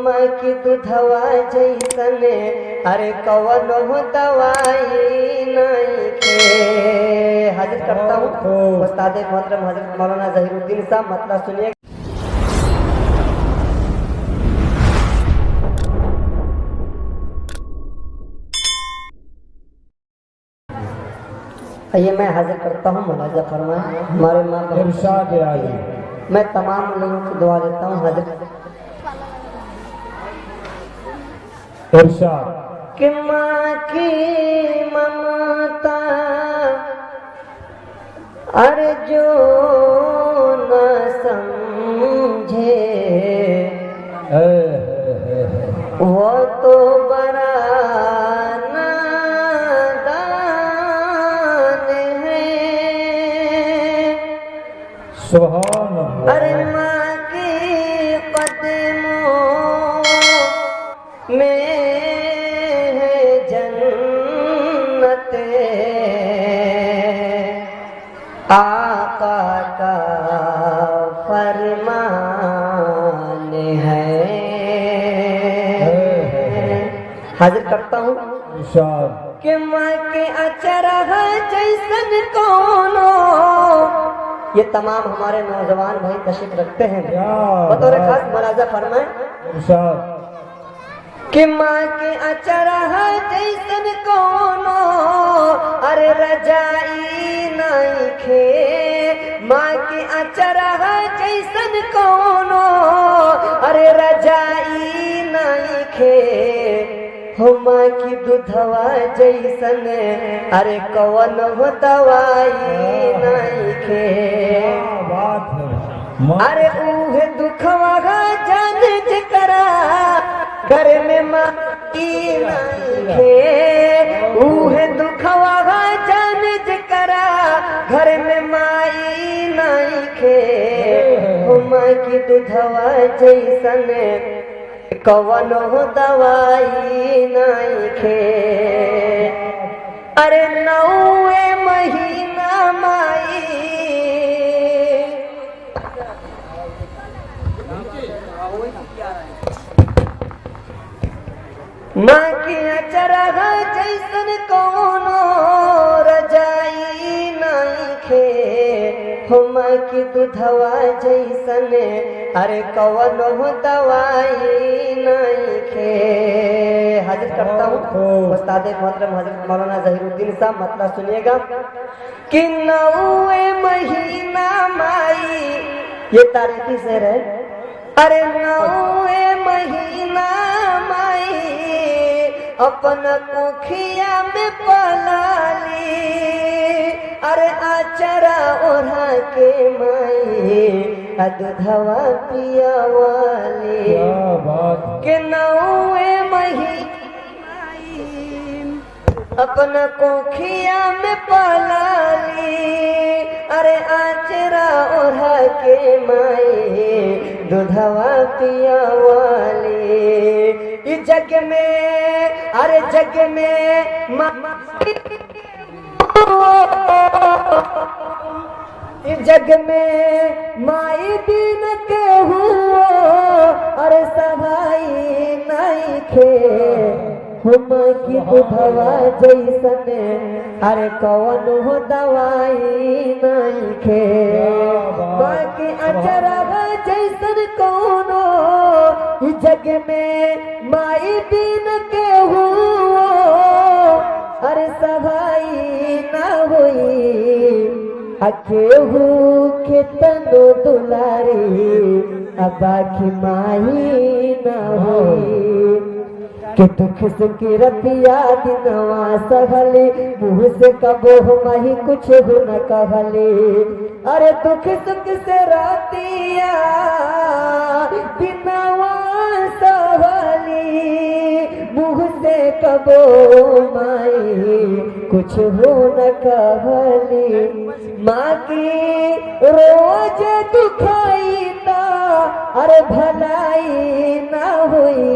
माँ की दूधवा जैसन अरे कवन हो दवाई नहीं खे। हाजिर करता हूँ उस्ताद मोहतरम हजरत मौलाना जहीरुद्दीन साहब, मतलब सुनिए। ये मैं हाजिर करता हूँ, मुलाजा फरमाएं। हमारे माँ इरशाद आगे मैं तमाम लोगों की दुआ देता हूँ। हाजिर इरशाद कि माँ की ममता अरे जो न समझे वो तो बड़ा सुभान अल्लाह। अरे माँ के कदमों में है जन्नत, आका का फरमान है। हाजिर करता हूँ कि माँ के अचरहा जैसन कौनो। ये तमाम हमारे नौजवान भाई तशरीफ रखते हैं, बतौर खास मुलाजा फरमाएं कि माँ के अचरहा जैसन कौनो अरे रजाई नहीं खे। माँ के अचरहा जैसन कौनो अरे रजाई नहीं खे। हो माँ की दूधवा जैसन अरे कवन हो दवाई नहीं खे। अरे उहे दुखवा जान जकरा घर में माई नहीं खे। उहे दुखवा जान जकरा घर में माई नहीं खे। हो माँ की दूधवा जैसन कवन हो दवाई नहीं खे। अरे नौवे महीना माई माँ की अचरहा जैसन कौनो रजाई नहीं खे। हो माँ की दूधवा जैसन अरे कवन हो दवाई नहीं खे। हाजिर करता हूँ उस्ताद मोहतरम हजरत मौलाना जहीरुद्दीन साहब, मतलब सुनिएगा कि नौवे महीना माई, ये तारीखी शेर है। अरे नौवे महीना माई अपन कुखिया में पलाली। अरे आचरा ओढ़ा के माई दूधवा पिया वाली के नौवे महीना अपन कुखिया में पलाली। अरे आचरा ओढ़ा के माई दूधवा पिया वाली। इस जग में अरे जग में इस जग में माई दिन के हुआ अरे सभाई नहीं खे। हम की दूधवा जैसन अरे कवन हो दवाई नहीं खे। बाकी अचरहा जैसन कौनो इस जग में माई दिन के हुआ अरे सभाई ना हुई। अकेहू के तनो दुलारी बाकी माई ना हुई। कि दुख सुख रतिया दिनवा सहली मुँह से कबो माही कुछ हो न कहली। अरे दुख सुख से रातिया दिनवा सहली मुँह से कबो माई कुछ हो न कहली। माँ की रोज दुखाई ता अरे भलाई ना हुई।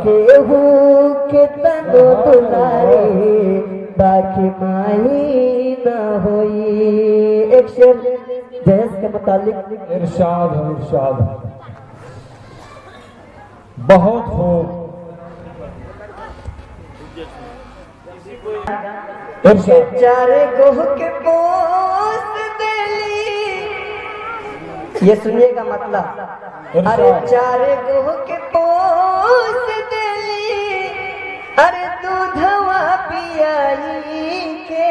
केहू के तनो दुलारी बाकी माई ना हुई। एक शेर जहेज के मुतालिक इरशाद है, इरशाद। बहुत खूब। चारे गोह के पोस देली, ये सुनिएगा मतलब। अरे चारे गोह के पोस देली, अरे दूधवा पियाई के,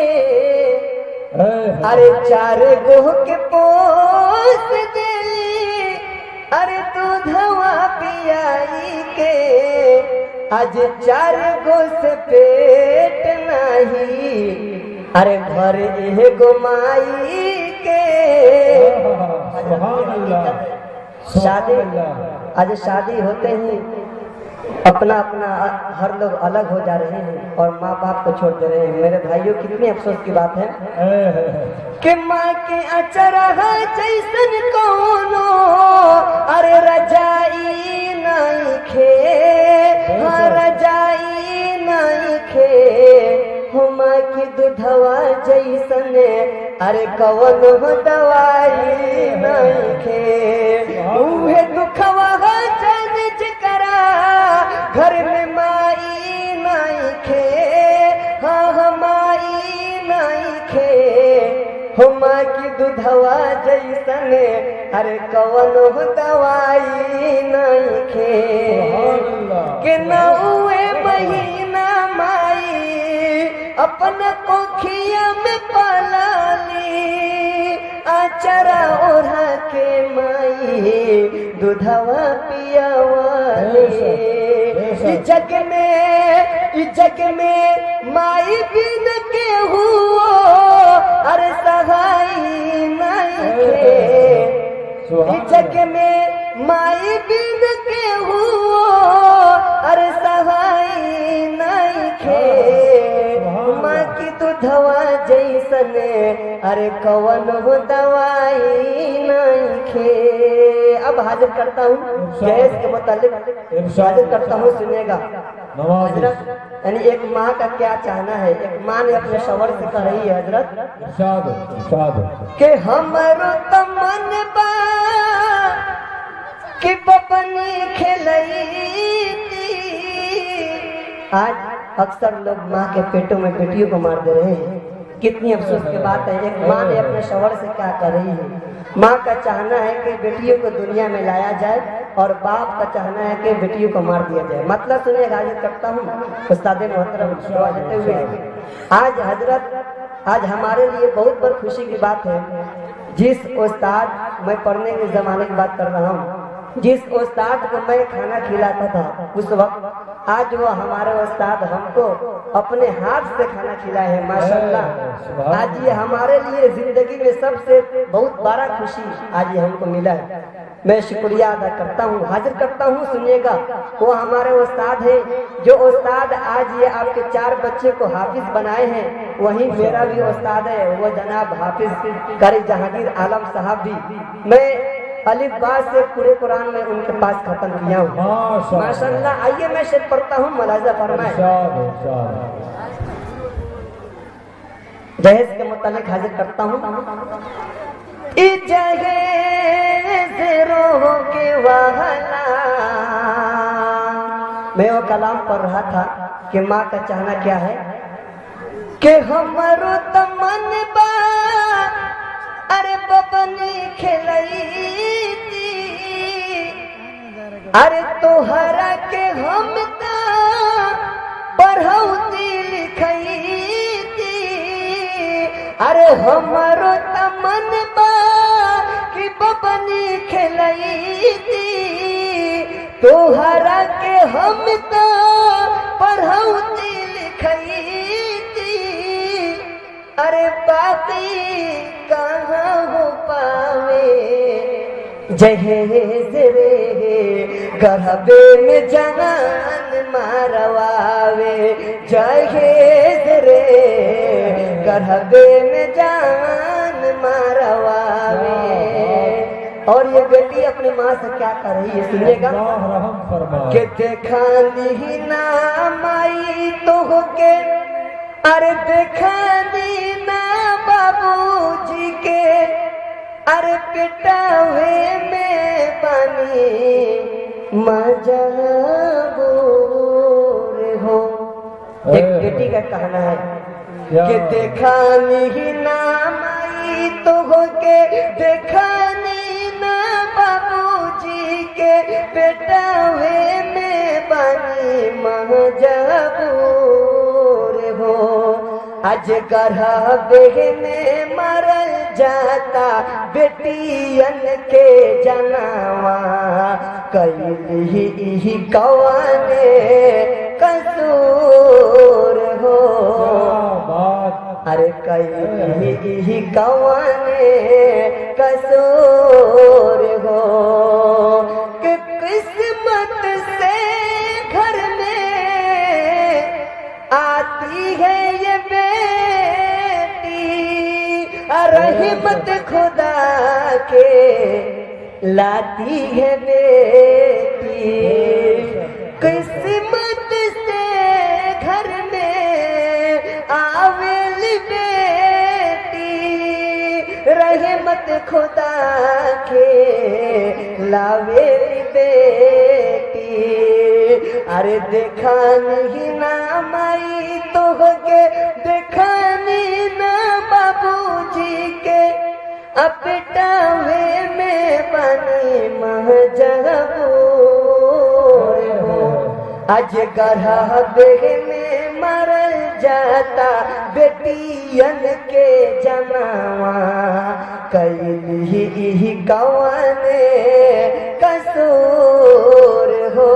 अरे चारे गोह के पोस देली, अरे दूधवा पियाई के, आज चार गो से पेट नहीं, अरे घर एगो माई के। शादी, आज शादी होते ही अपना अपना हर लोग अलग हो जा रहे हैं और माँ बाप को छोड़ दे रहे हैं। मेरे भाइयों, कितनी अफसोस की बात है कि माँ के अचरा जैसन कौनो, अरे रजाई नहीं खे, हाँ रजाई नहीं खे, हो माँ की दूधवा जैसन, अरे कवन हो दवाई नहीं खे, उहे दुखवा जन जकरा घर में माई नहीं खे, हाँ हाँ माई नहीं खे, हो माँ की दूधवा जैसन, अरे कवन हो दवाई नहीं खे, के नौवे महीना माई अपना कोखिया में पलाली, आचरा ओढ़ा के माई दूधवा पियावाली। इस जग में माई बिन के हुओ, अरे सहाई नहीं खे, इस जग में माई बिन के हुओ, अरे सहाई नहीं खे, माँ की दूधवा जैसन, अरे कवन हो दवाई नहीं खे। अब हाजिर करता हूँ गैस के मुतालिक, हाजिर करता हूँ, सुनिएगा हजरत। यानी एक माँ का क्या चाहना है, एक माँ ने अपने शौहर से कह रही है हजरत कि हमरो तमन बा कि बबनी खेलई थी। आज अक्सर लोग माँ के पेटों में बेटियों को मार दे रहे हैं। कितनी अफसोस की बात है। एक माँ ने अपने शौहर से क्या कर रही है। माँ का चाहना है कि बेटियों को दुनिया में लाया जाए और बाप का चाहना है कि बेटियों को मार दिया जाए। मतलब सुनिए, हाजिर करता हूँ उस्ताद मोहतरम दुआ देते हुए। आज हजरत, आज हमारे लिए बहुत बड़ी खुशी की बात है, जिस उस्ताद, मैं पढ़ने के जमाने की बात कर रहा हूँ, जिस उस्ताद को मैं खाना खिलाता था उस वक्त, आज वो हमारे उस्ताद हमको अपने हाथ से खाना खिलाए हैं माशाल्लाह। आज ये हमारे लिए जिंदगी में सबसे बहुत बड़ा खुशी आज ये हमको मिला है। मैं शुक्रिया अदा करता हूँ, हाजिर करता हूँ, सुनिएगा। वो हमारे उस्ताद है, जो उस्ताद आज ये आपके 4 बच्चे को हाफिज बनाए हैं, वही मेरा भी उस्ताद है, वो जनाब हाफिज कारी जहांगीर आलम साहब भी। मैं अलिफ बा से पूरे कुरान में उनके पास खत्म किया हूँ माशाल्लाह। आइए मैं शेर पढ़ता हूँ, मुलाहिजा फरमाए। जहेज के मुतालिक हाजिर करता हूँ। मैं वो कलाम पढ़ रहा था कि माँ का चाहना क्या है कि हमरो तमन बा, अरे बबनी खेलई थी, अरे तोहरा के हम पढ़ौती लिखई थी, अरे हमारो तमन बा कि बबनी खेलई थी, तोहरा के हम पढ़ौती लिखई थी, अरे बाकी कहाँ हो पावे जहेज रे, गरबे में जान मारवावे, जहेज रे गरबे में जान मारवावे। और ये बेटी अपनी माँ से क्या कर रही है, सुनिएगा कि देखा दी ना माई तो हो के, अरे देखा दी ना बाबूजी के, अरे पिटावे में बनी, मजबूर हो। एक बेटी का कहना है कि देखा नहीं ना माई तो हो के, देखा नहीं ना बाबूजी के, बेटा हुए में बनी मजबूर हो। आज गढ़ा बहने मरल जाता बेटियन के जनावा, कैली कौने कसूर हो। अरे कैली कौने कसूर हो कि किस्मत से घर में आती है ये बेटी, रहमत खुदा के लाती है बेटी। किस्मत से घर में आवेली बेटी, रहमत खुदा के लावेली बेटी। अरे देखा नहीं ना माई तो हो के, देखा नहीं ना बाबूजी के, अपटावे में बनी मजबूर हो। आज गढ़ा बहने मरल जाता बेटियन के जनावा, कैली कौने कसूर हो।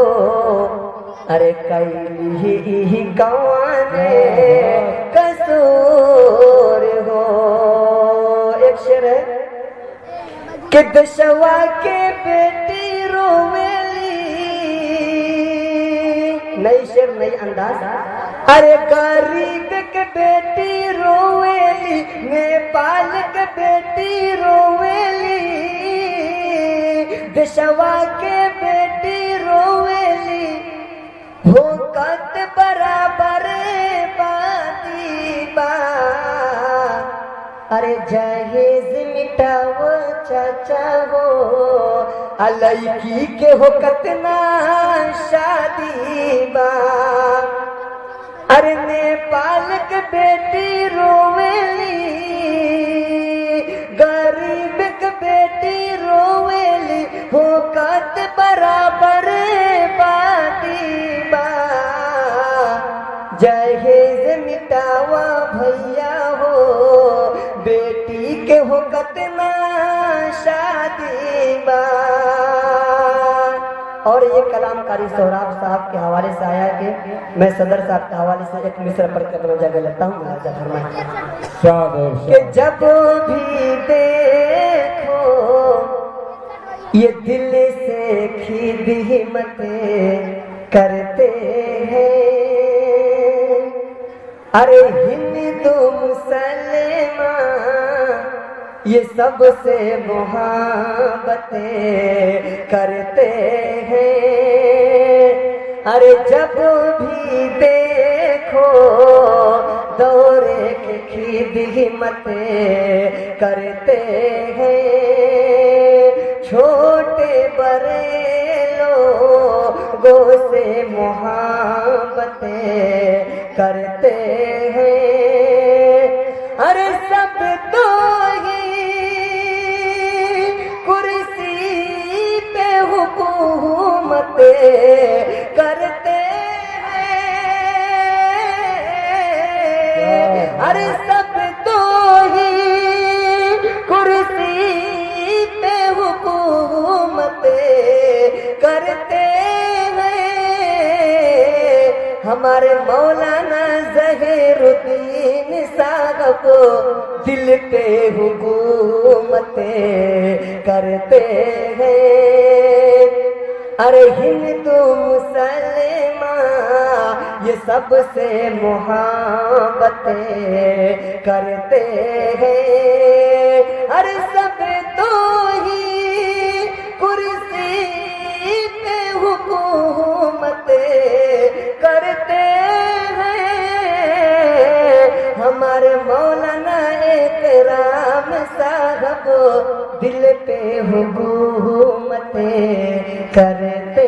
अरे कैली कौने कसूर हो। एक शेर है कि दशवा के बेटी रोवेली, नई शेर नई अंदाज। अरे गरीब के बेटी रोवेली, नेपाल के बेटी रोवेली, दशवा के बेटी रोवेली, भूकत बराबर बाती बा। अरे जहेज मिटाओ चाचा हो, अलैकी के हो कतना शादी बा। अरे नेपाल के बेटी रोवेली, गरीब के बेटी रोवेली, हो कत बराबर बाती बा। जहेज मिटावा भैया हो, बेटी के हो कतना शादी बा। और ये कलामकारी सोहराब साहब के हवाले से आया कि मैं सदर साहब के हवाले से एक मिसर पढ़ कर जगह लेता हूँ। कि जब भी देखो ये दिल से खीद हिम्मतें करते हैं, अरे हिंदू मुसलमान ये सबसे मोहब्बतें करते हैं। अरे जब भी देखो दौरे की खीद हिम्मतें करते हैं, छोटे बड़े लोगों से मोहब्बतें करते हैं। अरे सब तो ही कुर्सी पे हुकूमतें करते हैं। अरे सब तो ही कुर्सी पे हुकूमतें करते हैं। हमारे मौलाना ज़हीरुद्दीन साहब दिल पे हुकूमतें करते हैं। अरे हिंदू मुसलमान ये सबसे मोहब्बतें करते हैं। अरे सब तो ही कुर्सी पे हुकूमतें करते हैं। हमारे मौलाना इकराम साहब दिल पे हुकूमतें करते